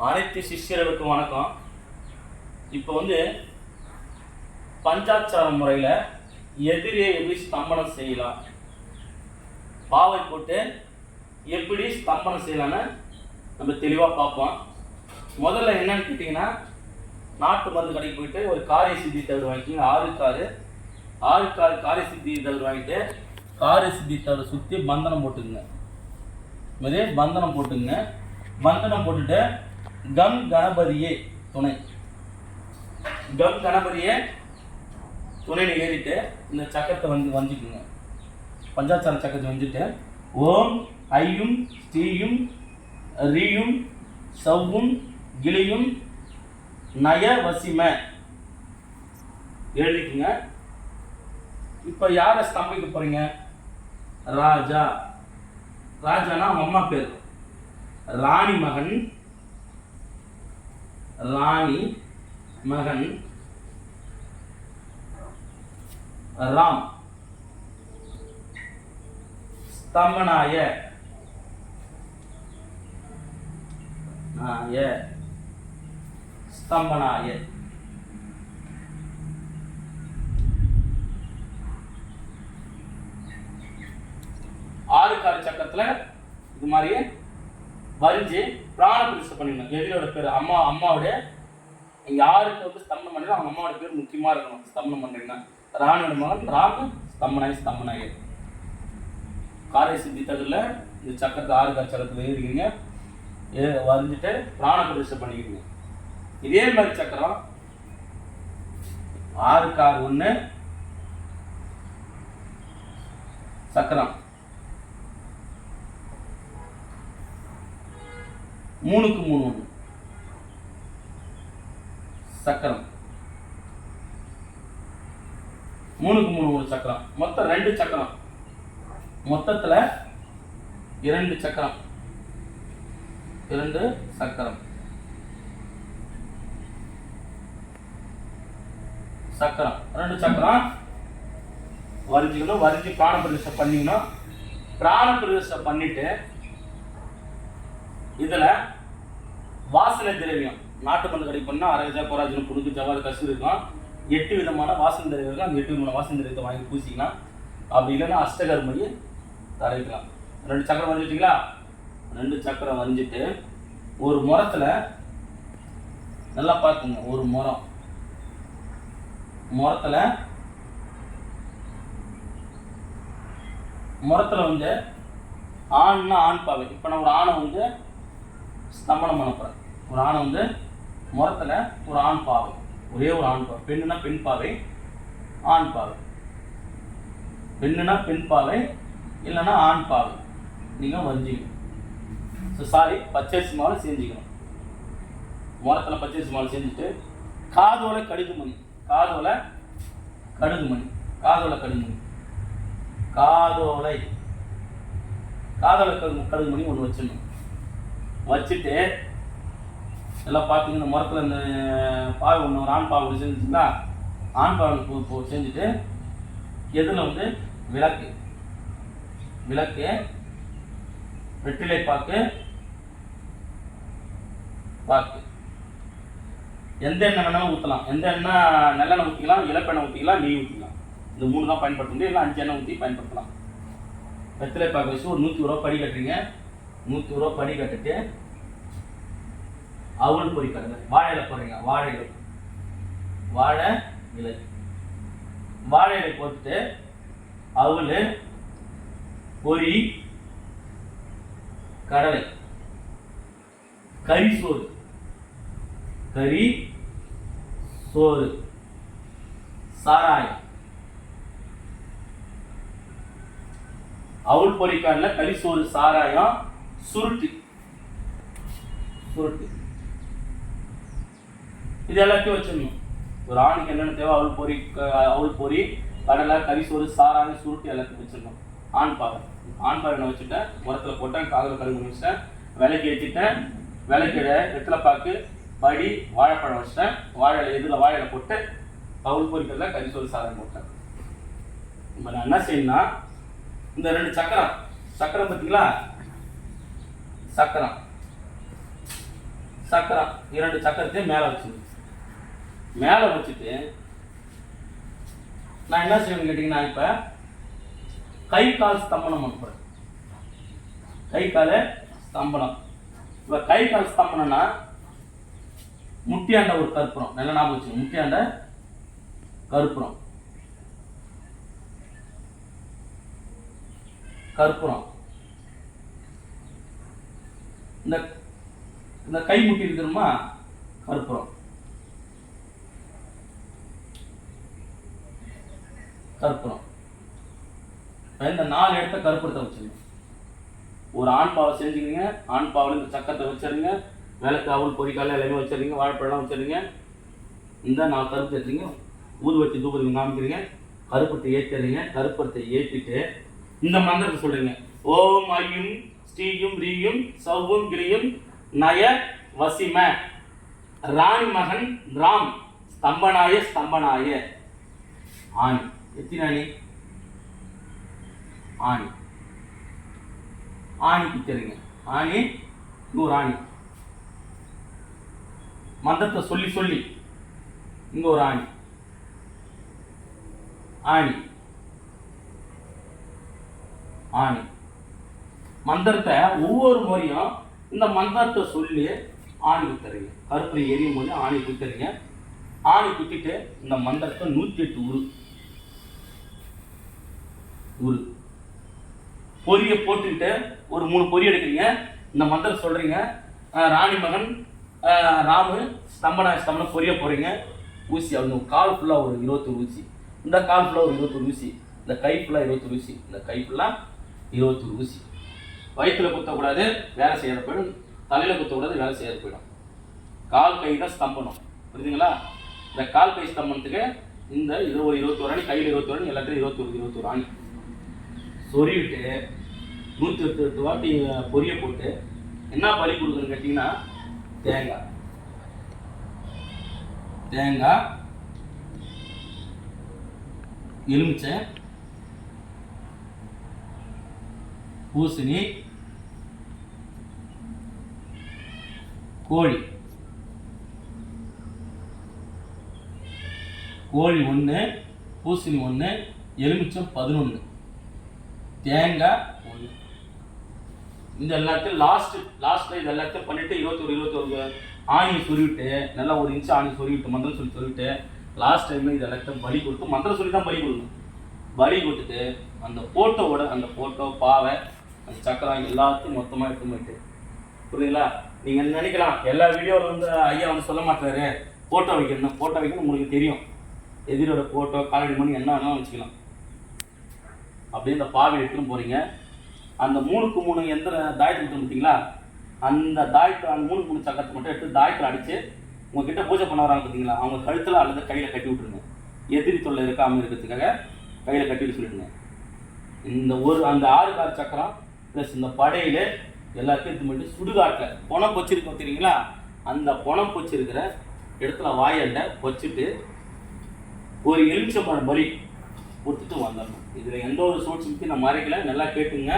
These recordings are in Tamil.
அனைத்து சிஷ்யர்களுக்கும் வணக்கம். இப்போ பஞ்சாட்சார முறையில் எதிரியை எப்படி ஸ்தம்பனம் செய்யலாம், பாவை போட்டு எப்படி ஸ்தம்பனம் செய்யலான்னு நம்ம தெளிவாக பார்ப்போம். முதல்ல என்னன்னு கேட்டிங்கன்னா, நாட்டு மருந்து கடைக்கு போயிட்டு ஒரு காரிய சித்தி தவிர வாங்கிக்கிங்க. ஆறு காரிய சித்தி தவிர வாங்கிட்டு காரிய சித்தி தவிர சுற்றி பந்தனம் போட்டுக்குங்க. பந்தனம் போட்டுங்க. பந்தனம் போட்டுட்டு கம் கணபதியே துணை, கம் கணபதியே துணையில் ஏறிட்டு இந்த சக்கரத்தை வஞ்சிக்குங்க. பஞ்சாச்சார சக்கரத்தை வஞ்சிட்டு ஓம் ஐயும் ஸ்ரீயும் ரீயும் சவ்வும் கிளியும் நய வசிம எழுதிக்குங்க. இப்போ யாரை ஸ்தம்பிக்க போறீங்க? ராஜா. ராஜானா அவங்க அம்மா பேர். ராணி மகன் ராம். ஸ்தம்பனாய ஸ்தம்பனாய. ஆறு கால சக்கரத்துல இது மாதிரியே வரிஞ்சு பிராண பிரதிஷ்டை பண்ணிடணும். எதிரோட பேர் அம்மாவுடைய யாருக்கு ஸ்தம்பனம் பண்ணி அவங்க அம்மாவோட பேர் முக்கியமாக இருக்கணும். ஸ்தம்பனம் பண்ணுறீங்கன்னா ராணியோட மகன் ராம் ஸ்தம்பனாய. காரிய சித்தி தகுதியில் இந்த சக்கரத்தை ஆறு கால சக்கரத்தில் ஏறிக்கிங்க. வரிஞ்சிட்டு பிராண பிரதிஷ்டை பண்ணிக்கிறீங்க. இதே மாதிரி சக்கரம் 6 சக்கரம் 3 சக்கரம் 3 சக்கரம் மொத்தம் 2 சக்கரம். மொத்தத்தில் 2 சக்கரம் 2 சக்கரம் வரிஞ்சிக்கணும். வரிஞ்சு பிராண பிரதிஷ்டை பண்ணிக்கணும். பிராண பிரதிஷ்டை பண்ணிட்டு இதில் வாசனை திரவியம் நாட்டு மருந்து கடை பண்ணால் அரகஜா கோராஜன் புடுக்கு ஜவாது கசு இருக்கும். 8 விதமான வாசனை திரவியம் இருக்கும். அந்த 8 விதமான வாசனை திரவியத்தை வாங்கி பூசிக்கலாம். அப்படி இல்லைன்னா அஷ்டகர்மணி தடவிக்கலாம். 2 சக்கரம் வரைஞ்சிட்டிங்களா? 2 சக்கரம் வரைஞ்சிட்டு ஒரு முறத்தில் நல்லா பார்த்துங்க. ஒரு முறத்தில் ஆண்னா ஆண் பாவை. இப்போ நான் ஒரு ஆணை ஸ்தம்பனம் பண்ண போகிறேன். ஒரு ஆணை முறத்தில் ஒரு ஆண் பாவை, ஒரே ஒரு ஆண் பாவை. பெண்ணுனா பெண் பாவை, ஆண் பாவை. பெண்ணுனா பெண் பாவை, இல்லைன்னா ஆண் பாவை. நீங்கள் வஞ்சிக்கணும். பச்சரிசி மாலை செஞ்சுக்கணும். முறத்தில் பச்சரிசி மாலை செஞ்சுட்டு காதோலை கடுகுமணி ஒன்று வச்சிடணும். வச்சுட்டு எல்லாம் பார்த்தீங்கன்னா முறத்தில் இந்த பாவை ஒன்று ஒரு ஆண் பாவை செஞ்சுச்சுங்களா? ஆண் பாவை செஞ்சுட்டு எதில் விளக்கு வெற்றிலை பாக்கு எந்த எண்ணெய் வேணாலும் ஊற்றலாம். எந்த எண்ணெய் நல்லெண்ணெய் ஊற்றிக்கலாம், இலப்பெண்ணெய் ஊற்றிக்கலாம், நெய் ஊற்றிக்கலாம். இந்த 3 தான் பயன்படுத்த முடியும். இல்லை 5 எண்ணெய் ஊற்றி பயன்படுத்தலாம். வெற்றிலை பாக்கு வச்சு ஒரு 120 ரூபா படி கட்டுறீங்க. 120 ரூபா படி கட்டிட்டு அவள் பொறி கட்டுங்க. வாழை இலை போடுறீங்க. வாழை இலை போட்டுட்டு அவள் பொறி, கடலை, கறி சோறு, சாராயம். அவள் பொறிக்காடல கறி சோறு, சாராயம், சுருட்டு இது எல்லாத்தையும் வச்சிடணும். ஒரு ஆணுக்கு என்னென்ன தேவை? அவள் பொறி, கடலை, கறி சோறு, சாராயம், சுருட்டு எல்லாத்தையும் வச்சிடணும். ஆண் பாவை வச்சுட்டேன். முறத்தில் போட்டேன். காதல் கடுகு வச்சுட்டேன். விளக்கு ஏற்றிட்டேன். விளக்கிட வெற்றிலை பாக்கு, படி, வாழைப்பழம் வச்சுட்டேன். வாழையில போட்டு அவள் பொறிக்கல கறி சோறு, சாராயம் போட்டேன். இப்போ நான் என்ன செய்யணும்னா, இந்த 2 சக்கரம் பார்த்தீங்களா? சக்கரம் 2 சக்கரத்தையும் மேலே வச்சுக்கணும். மேலே வச்சுட்டு நான் என்ன செய்யணும்னு கேட்டிங்கன்னா, இப்போ கை கால் ஸ்தம்பனம் பண்ணுறேன். கை கால ஸ்தம்பனம். இப்போ கை கால் ஸ்தம்பனம்னா முட்டியாண்ட ஒரு கற்பூரம், நல்லா ஞாபகம் வச்சுக்கணும். முட்டியாண்ட கற்பூரம் கற்பூரம் இந்த கை முட்டி இருக்கணுமா, கற்பூரம் கற்பூரம். இந்த 4 இடத்த கற்பூரத்தை வச்சுருங்க. ஒரு ஆண் பாவை செஞ்சுக்கிங்க. ஆண் பாவில் இந்த சக்கரத்தை வச்சிருங்க. விளக்கு, அவள், பொறிக்கால எல்லாமே வச்சிருங்க. வாழைப்பழம் வச்சிருங்க. இந்த 4 கருப்பு வச்சுருங்க. ஊதுவத்தி தூபத்துக்கு காமிக்கிறீங்க. கருப்பத்தை ஏற்றுறீங்க. கருப்பத்தை ஏற்றிட்டு இந்த மந்திரத்தை சொல்றீங்க. ஓம் ஐயும் ஸ்ரீயும் ரீயும் சவ்வும் கிரியும் நய வசிம ராணி மகன் ராம் ஸ்தம்பனாய ஸ்தம்பனாய. ஆணி எத்தனை ஆணி? ஆணி ஆணி பிச்சரிங்க. ஆணி இங்க ஒரு ஆணி. மந்திரத்தை சொல்லி சொல்லி இங்க ஒரு ஆணி. ஆணி ஆணி. மந்திரத்தை ஒவ்வொரு முறையும் இந்த மந்திரத்தை சொல்லி ஆணி குத்துறீங்க. கருப்பை எரியும் போது ஆணி குத்துறீங்க. ஆணி குத்திட்டு இந்த மந்திரத்தை 108 உரு பொரிய போட்டுக்கிட்டு ஒரு 3 பொரி எடுக்கிறீங்க. இந்த மந்திரம் சொல்றீங்க. ராணி மகன் ராமு ஸ்தம்பனம் பொரிய போறீங்க. ஊசி அவங்க கால் ஃபுல்லாக ஒரு 21 ஊசி. இந்த கால் ஃபுல்லாக ஒரு 21 ஊசி. இந்த கை ஃபுல்லாக 21 ஊசி. இந்த கை ஃபுல்லாக 21 ஊசி. வயிற்றுல குத்தக்கூடாது, வேலை செய்யற போயிடும். தலையில் குத்தக்கூடாது, வேலை செய்யற போயிடும். கால் கை தான் ஸ்தம்பனம், புரியுதுங்களா? இந்த கால் கை ஸ்தம்பனத்துக்கு இந்த இதில் ஒரு 21 அணி, கையில் 21 அணி, எல்லாத்தையும் 21 அணி சொருவிட்டு 108 வாட்டி பொரிய போட்டு என்ன பலி கொடுக்குன்னு கேட்டிங்கன்னா, தேங்காய் தேங்காய் எலுமிச்சை, பூசணி, கோழி 1, பூசணி 1, எலுமிச்சம் 11, தேங்காய் 1. இந்த எல்லாத்தையும் லாஸ்ட்ல இது எல்லாத்தையும் பண்ணிட்டு 21 ஆணியை சொருவிட்டு, நல்லா 1 இன்ச்சு ஆணி சொருவிட்டு, மந்திரம் சொல்லி சொருவிட்டு, லாஸ்ட் டைம்ல இது எல்லாத்தையும் பலி கொடுத்து, மந்திரம் சொல்லி தான் பலி கொடுக்கணும். பலி கொடுத்துட்டு அந்த போட்டோவோட அந்த போட்டோ, பாவை, அந்த சக்கரம் எல்லாத்தையும் மொத்தமாக எடுத்து போயிட்டு, புரியுதுங்களா? நீங்கள் நினைக்கலாம் எல்லா வீடியோவில் வந்து ஐயா வந்து சொல்ல மாட்டாரு ஃபோட்டோ வைக்கணும். ஃபோட்டோ வைக்கணும் உங்களுக்கு தெரியும். எதிரோட ஃபோட்டோ, காலடி மணி என்ன வேணாலும் வச்சுக்கலாம். அப்படியே இந்த பாவை எடுத்துன்னு போகிறீங்க. அந்த 3க்கு 3 எந்திர தாயத்தை விட்டு பார்த்தீங்களா, அந்த தாயத்தை, அந்த 3க்கு 3 சக்கரத்தை மட்டும் எடுத்து தாயத்தில் அடித்து உங்ககிட்ட பூஜை பண்ண வராங்க பார்த்தீங்களா, அவங்க கழுத்தில் அல்லது கையில் கட்டி விட்டுருங்க. எதிரி தொல்லை இருக்காமல் இருக்கிறதுக்காக கையில் கட்டிட்டு சொல்லிடுங்க. இந்த அந்த 6 கால் சக்கரம் ப்ளஸ் இந்த படையில எல்லாத்தையும் எடுத்து மட்டும் சுடுகாட்டில் பொணம் பொச்சிருக்கோம் தெரியுங்களா, அந்த பொணம் பொச்சிருக்கிற இடத்துல வாயல்ல பொச்சிட்டு ஒரு எலுமிச்சம்பழம் பலி கொடுத்துட்டு வந்துடணும். இதில் எந்த ஒரு சூழ்ச்சியும் நான் மறைக்கல, நல்லா கேட்டுங்க.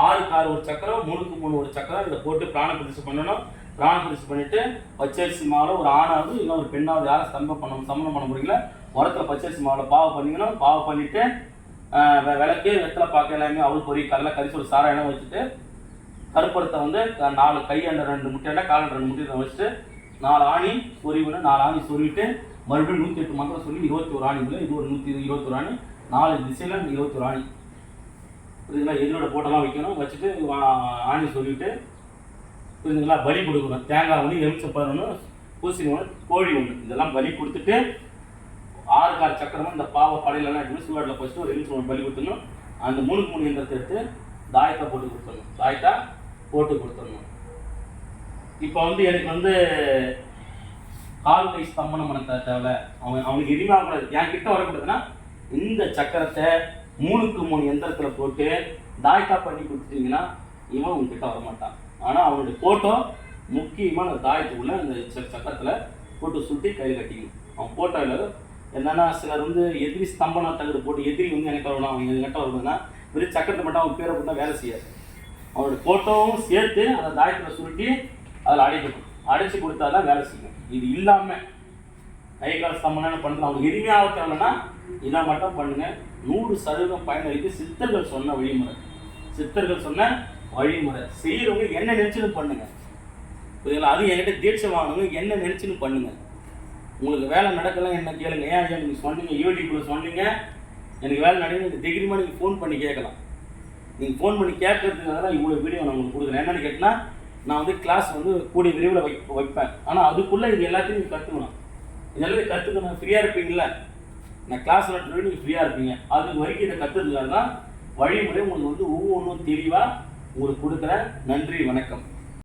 6 கால் ஒரு சக்கரம், 3க்கு 3 ஒரு சக்கரம், இதை போட்டு பிராண பிரதிஷ்டை பண்ணணும். பிராண பிரதிஷ்டை பண்ணிட்டு பச்சரிசி மாவில் ஒரு ஆணாவது இல்லை ஒரு பெண்ணாவது யாரும் சமணம் பண்ண முடியல, உரத்தில் பச்சரிசி மாவில் பாவை பண்ணிக்கணும். பாவை பண்ணிட்டு விளக்கு, வெத்தலை பாக்க எல்லாமே அவள் பொறி கடலை கரிசோடு சாராயெல்லாம் வச்சுட்டு, கருப்படத்தை வந்து 4 கையாண்ட 2 முட்டையாண்ட காலாண்ட 2 முட்டையை வச்சுட்டு 4 ஆணி சொருவின்னு 4 ஆணி சொருவிட்டு மறுபடியும் 108 மந்திரம் சொல்லி 21 ஆணி இல்லை, இது ஒரு 121 ஆணி, 4 திசையில் 21 ஆணி, புரியுதுங்களா? எதிரோட போட்டெல்லாம் வைக்கணும். வச்சுட்டு ஆணி சொல்லிவிட்டு, புரியுதுங்களா, பலி கொடுக்கணும். தேங்காய் 1, எலுமிச்சம்பழம் 1, பூசணி 1, கோழி 1, இதெல்லாம் பலி கொடுத்துட்டு 6 கால் சக்கரமாக இந்த பாவை படையிலலாம் எடுத்து சூடாட்டில் போச்சுட்டு ஒரு எலுமிச்சம்பழம் பலி கொடுத்துடணும். அந்த 3க்கு 3 எந்திரத்தை எடுத்து தாயத்தை போட்டு கொடுத்துடணும். தாயத்தை போட்டு கொடுத்துடணும். இப்போ வந்து எனக்கு வந்து கால் கை ஸ்தம்பனம் பண்ண தேவை, அவனுக்கு எதுவுமே ஆகக்கூடாது, என் கிட்ட வரக்கூடாதுன்னா இந்த சக்கரத்தை 3க்கு 3 எந்திரத்தில் போட்டு தாயத்தா பண்ணி கொடுத்துட்டீங்கன்னா இவன் உங்ககிட்ட வரமாட்டான். ஆனால் அவனுடைய ஃபோட்டோ முக்கியமாக அந்த தாயத்துக்குள்ள அந்த சக்கரத்தில் போட்டு சுட்டி கையில் கட்டிக்கணும். அவன் ஃபோட்டோவில் என்னன்னா, சிலர் வந்து எதிரி ஸ்தம்பனம் தகுதி போட்டு எதிரி வந்து எனக்கு வரணும், அவங்க என்கிட்ட வருதுன்னா வெறும் சக்கரத்தை மட்டும் அவன் பேரை போட்டால் வேலை செய்யாது. அவனுடைய ஃபோட்டோவும் சேர்த்து அந்த தாயத்தில் சுருட்டி அதில் அடைக்கணும். அடைச்சி கொடுத்தா தான் வேலை செய்யும். இது இல்லாமல் கை கால் ஸ்தம்பனம் பண்ணுறது அவங்களுக்கு எதுவுமே ஆகத்தவங்கன்னா இதை மட்டும் பண்ணுங்க. 100% பயனளிக்கு. சித்தர்கள் சொன்ன வழிமுறை, சித்தர்கள் சொன்ன வழிமுறை செய்கிறவங்க என்ன நினைச்சுன்னு பண்ணுங்க. புரியுதுங்களா? அது என்கிட்ட தீட்சை வாங்கணுங்க, என்ன நினைச்சுன்னு பண்ணுங்க. உங்களுக்கு வேலை நடக்கலாம் என்ன கேளுங்க. ஏன் நீங்கள் சொன்னீங்க யூடியூப்ல சொன்னீங்க எனக்கு வேலை நடக்குது, இந்த தைரியமாக நீங்கள் ஃபோன் பண்ணி கேட்கலாம். நீங்கள் ஃபோன் பண்ணி கேட்கறதுக்காக தான் இவ்வளோ வீடியோ நான் உங்களுக்கு கொடுக்குறேன். என்னென்னு கேட்டால் நான் வந்து கிளாஸ் வந்து கூடிய விரைவில் வைப்பேன். ஆனால் அதுக்குள்ளே இது எல்லாத்தையும் நீங்கள் கற்றுக்கணும். இதெல்லாம் கற்றுக்கணும். ஃப்ரீயாக இருப்பீங்களா? நான் கிளாஸ் நடத்துறது நீங்கள் ஃப்ரீயாக இருப்பீங்க. அது வரைக்கும் இதை கற்றுறதுக்காக தான் வழிமுறை உங்களுக்கு வந்து ஒவ்வொன்றும் தெளிவாக உங்களுக்கு கொடுக்குறேன். நன்றி, வணக்கம்.